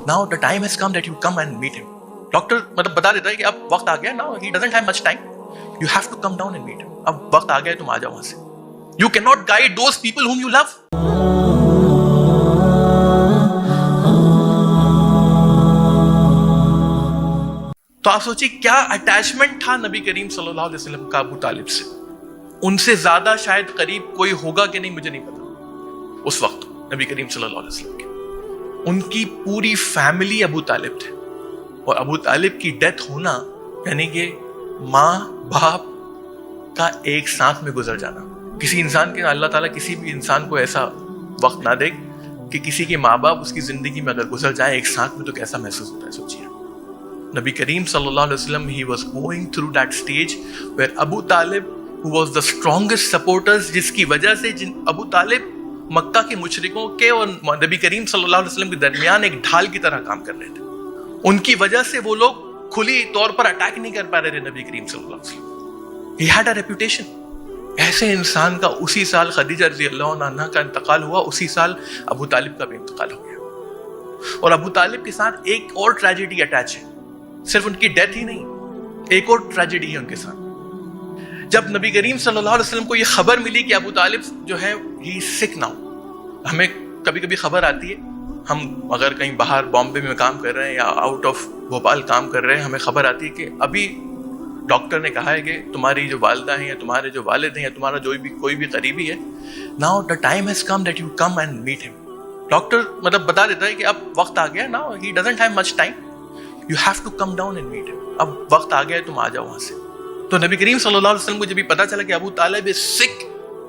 Now the time has come that you come and meet him. Doctor मतलब बता देता है कि अब वक्त आ गया. Now he doesn't have much time. You have to come down and meet him. अब वक्त आ गया, तुम आ जाओ वहां से. You cannot guide those people whom you love. तो आप सोचिए क्या अटैचमेंट था नबी करीम सल्लल्लाहु अलैहि वसल्लम का अबू तालिब से. उनसे ज्यादा शायद करीब कोई होगा कि नहीं मुझे नहीं पता. उस वक्त नबी करीम सल्लल्लाहु अलैहि वसल्लम के उनकी पूरी फैमिली अबू तालिब थे. और अबू तालिब की डेथ होना यानी कि माँ बाप का एक साथ में गुजर जाना. किसी इंसान के, अल्लाह ताला किसी भी इंसान को ऐसा वक्त ना दे कि किसी के माँ बाप उसकी जिंदगी में अगर गुजर जाए एक साथ में, तो कैसा महसूस होता है सोचिए. नबी करीम सल्लल्लाहु अलैहि वसल्लम he was going through that stage where Abu Talib who was the strongest supporters, जिसकी वजह से अबू तालिब मक्का के मुशरिकों के और नबी करीम सल्लल्लाहु अलैहि वसल्लम के दरमियान एक ढाल की तरह काम कर रहे थे. उनकी वजह से वो लोग खुली तौर पर अटैक नहीं कर पा रहे थे नबी करीम सल्लल्लाहु अलैहि वसल्लम. He had a reputation. ऐसे इंसान का उसी साल खदीजा रज़ियल्लाहु अन्हा का इंतकाल हुआ, उसी साल अबू तालिब का भी इंतकाल हो गया. और अबू तालिब के साथ एक और ट्रेजेडी अटैच है. सिर्फ उनकी डेथ ही नहीं, एक और ट्रेजेडी है उनके साथ. जब नबी करीम सल्लल्लाहु अलैहि वसल्लम को ये खबर मिली कि अबू तालिब जो है ही इज सिक नाउ. हमें कभी कभी खबर आती है, हम अगर कहीं बाहर बॉम्बे में काम कर रहे हैं या आउट ऑफ भोपाल काम कर रहे हैं, हमें खबर आती है कि अभी डॉक्टर ने कहा है कि तुम्हारी जो वालिदा हैं या तुम्हारे जो वालिद हैं या तुम्हारा जो भी कोई भी करीबी है, now the time has come that you come and meet him. Doctor मतलब बता देता है कि अब वक्त आ गया. Now he doesn't have much time. You have to come down and meet him. अब वक्त आ गया है, तुम आ जाओ वहां से. तो नबी करीम सल्लल्लाहु अलैहि वसल्लम को जब भी पता चला कि अबू तालिब is sick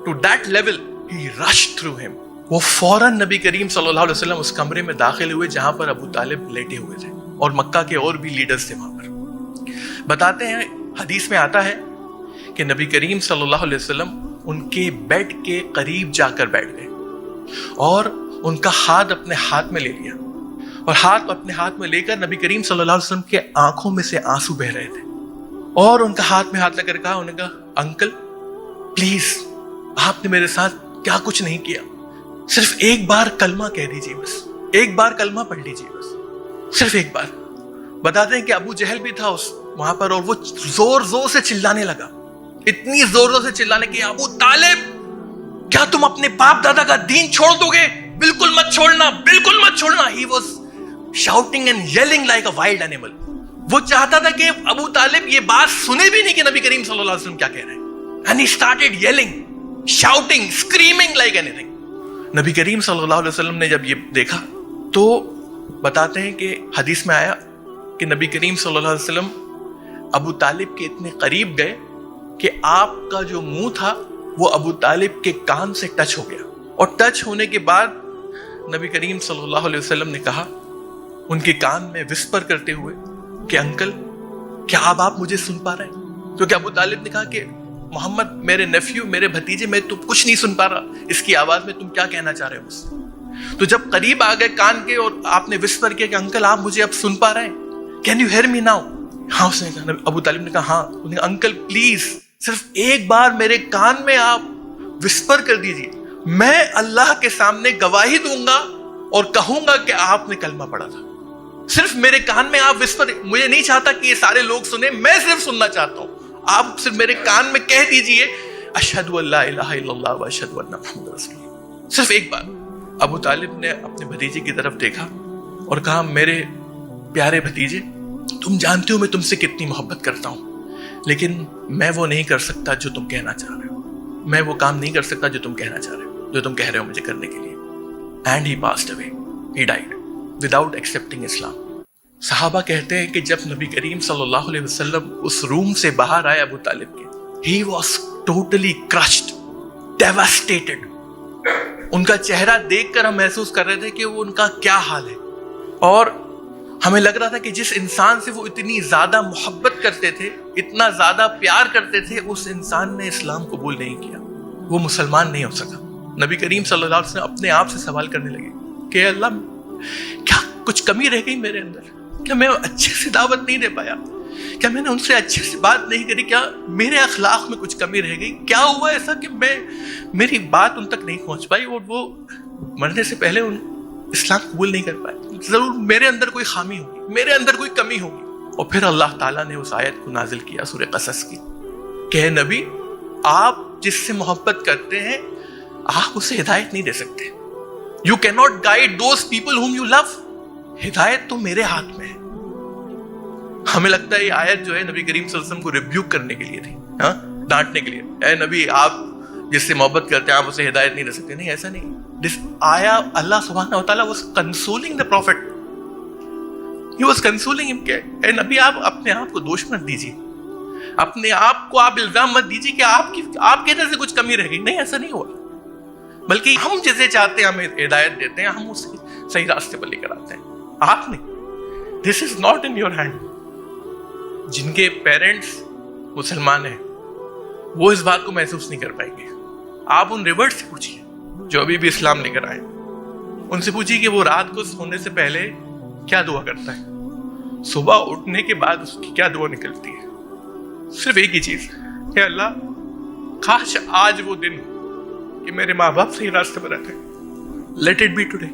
to that level, he rushed through him. वो फौरन नबी करीम सल्लल्लाहु अलैहि वसल्लम उस कमरे में दाखिल हुए जहां पर अबू तालिब लेटे हुए थे और मक्का के और भी लीडर्स थे वहां पर. बताते हैं, हदीस में आता है कि नबी करीम सल्लल्लाहु अलैहि वसल्लम उनके बेड के करीब जाकर बैठ गए और उनका हाथ अपने हाथ में ले लिया. और हाथ अपने हाथ में लेकर नबी करीम सल्लल्लाहु अलैहि वसल्लम के आंखों में से आंसू बह रहे थे. और उनका हाथ में हाथ लेकर कहा, उन्होंने कहा अंकल प्लीज, आपने मेरे साथ क्या कुछ नहीं किया, सिर्फ एक बार कलमा कह दीजिए, बस एक बार कलमा पढ़ लीजिए, बस सिर्फ एक बार. बताते हैं कि अबू जहल भी था उस वहां पर और वो जोर जोर से चिल्लाने लगा. इतनी जोर जोर से चिल्लाने की, अबू तालिब क्या तुम अपने बाप दादा का दीन छोड़ दोगे? बिल्कुल मत छोड़ना, बिल्कुल मत छोड़ना. He was shouting and yelling like a wild animal. वो चाहता था कि अबू तालिब ये बात सुने भी नहीं कि नबी करीम सल्लल्लाहु अलैहि वसल्लम क्या कह रहे हैं. And he started yelling, shouting, screaming like anything. नबी करीम सल्लल्लाहु अलैहि वसल्लम ने जब ये देखा तो बताते हैं कि हदीस में आया कि नबी करीम सल्लल्लाहु अलैहि वसल्लम अबू तालिब के इतने करीब गए कि आपका जो मुंह था वो अबू तालिब के कान से टच हो गया. और टच होने के बाद नबी करीम सल्लल्लाहु अलैहि वसल्लम ने कहा उनके कान में विस्पर करते हुए कि अंकल क्या अब आप मुझे सुन पा रहे हैं? क्योंकि अबू तालिब ने कहा कि मोहम्मद मेरे नेफ्यू, मेरे भतीजे, मैं तुम कुछ नहीं सुन पा रहा, इसकी आवाज में तुम क्या कहना चाह रहे हो मुझसे. तो जब करीब आ गए कान के और आपने विस्पर किया कि अंकल आप मुझे अब सुन पा रहे हैं, can you hear me now? हाँ उसने कहा, अबू तालिब ने कहा हाँ. उन्होंने कहा अंकल प्लीज सिर्फ एक बार मेरे कान में आप विस्पर कर दीजिए, मैं अल्लाह के सामने गवाही दूंगा और कहूंगा कि आपने कलमा पढ़ा था. सिर्फ मेरे कान में आप विस्पर, मुझे नहीं चाहता कि ये सारे लोग सुने, मैं सिर्फ सुनना चाहता हूं. आप सिर्फ मेरे कान में कह दीजिए अशहदु अल्ला इलाहा इल्लल्लाह व अशहदु अन्ना मुहम्मदुर रसूलुल्लाह. सिर्फ एक बार. अबू तालिब ने अपने भतीजे की तरफ देखा और कहा मेरे प्यारे भतीजे, तुम जानते हो मैं तुमसे कितनी मोहब्बत करता हूं, लेकिन मैं वो नहीं कर सकता जो तुम कहना चाह रहे हो. मैं वो काम नहीं कर सकता जो तुम कहना चाह रहे हो, जो तुम कह रहे हो मुझे करने के लिए. And he passed away, he died without accepting Islam. सहाबा कहते हैं कि जब नबी करीम सल्लल्लाहु अलैहि वसल्लम उस रूम से बाहर आए अबू तालिब के, he was totally crushed, devastated. उनका चेहरा देखकर हम महसूस कर रहे थे कि वो उनका क्या हाल है. और हमें लग रहा था कि जिस इंसान से वो इतनी ज्यादा मोहब्बत करते थे, इतना ज्यादा प्यार करते थे, उस इंसान ने इस्लाम कबूल नहीं किया, वो मुसलमान नहीं हो सका. नबी करीम सल्लल्लाहु अलैहि वसल्लम अपने आप से सवाल करने लगे कि अल्लाह क्या कुछ कमी रह गई मेरे अंदर? क्या मैं अच्छे से दावत नहीं दे पाया? क्या मैंने उनसे अच्छे से बात नहीं करी? क्या मेरे अखलाक में कुछ कमी रह गई? क्या हुआ ऐसा कि मेरी बात उन तक नहीं पहुंच पाई और वो मरने से पहले اسلام قبول نہیں کر پائے. ضرور میرے اندر کوئی خامی ہوگی, میرے اندر کوئی کمی ہوگی. اور پھر اللہ تعالیٰ نے اس آیت کو نازل کیا سورہ قصص کی کہ نبی آپ جس سے محبت کرتے ہیں آپ اسے ہدایت نہیں دے سکتے. You cannot guide those people whom you love. ہدایت تو میرے ہاتھ میں ہے. ہمیں لگتا ہے یہ آیت جو ہے نبی کریم صلی اللہ علیہ وسلم کو ریبیوک کرنے کے لیے تھی, ڈانٹنے کے لیے. اے نبی آپ جس سے محبت کرتے ہیں آپ اسے ہدایت نہیں دے سکتے. نہیں, ایسا نہیں. This آیا اللہ سبحانہ و تعالیٰ was consoling the prophet. He was consoling him کہ اے نبی آپ اپنے آپ کو دوش مت دیجیے, اپنے آپ کو آپ الزام مت دیجیے کہ آپ کی طرف سے کچھ کمی رہ گئی. نہیں, ایسا نہیں ہوا, بلکہ ہم جسے چاہتے ہیں ہمیں ہدایت دیتے ہیں, ہم اسے صحیح راستے پر لے کر آتے ہیں. آپ نے this is not in your hand. جن کے پیرنٹس مسلمان ہیں وہ اس بات کو محسوس نہیں کر پائیں گے. آپ ان ریورٹ سے پوچھیے جو ابھی بھی اسلام لے کر آئے, ان سے پوچھیے کہ وہ رات کو سونے سے پہلے کیا دعا کرتا ہے, صبح اٹھنے کے بعد اس کی کیا دعا نکلتی ہے. صرف ایک ہی چیز کہ اللہ کاش آج وہ دن کہ میرے ماں باپ صحیح راستے پر رہتے ہیں. Let it be today.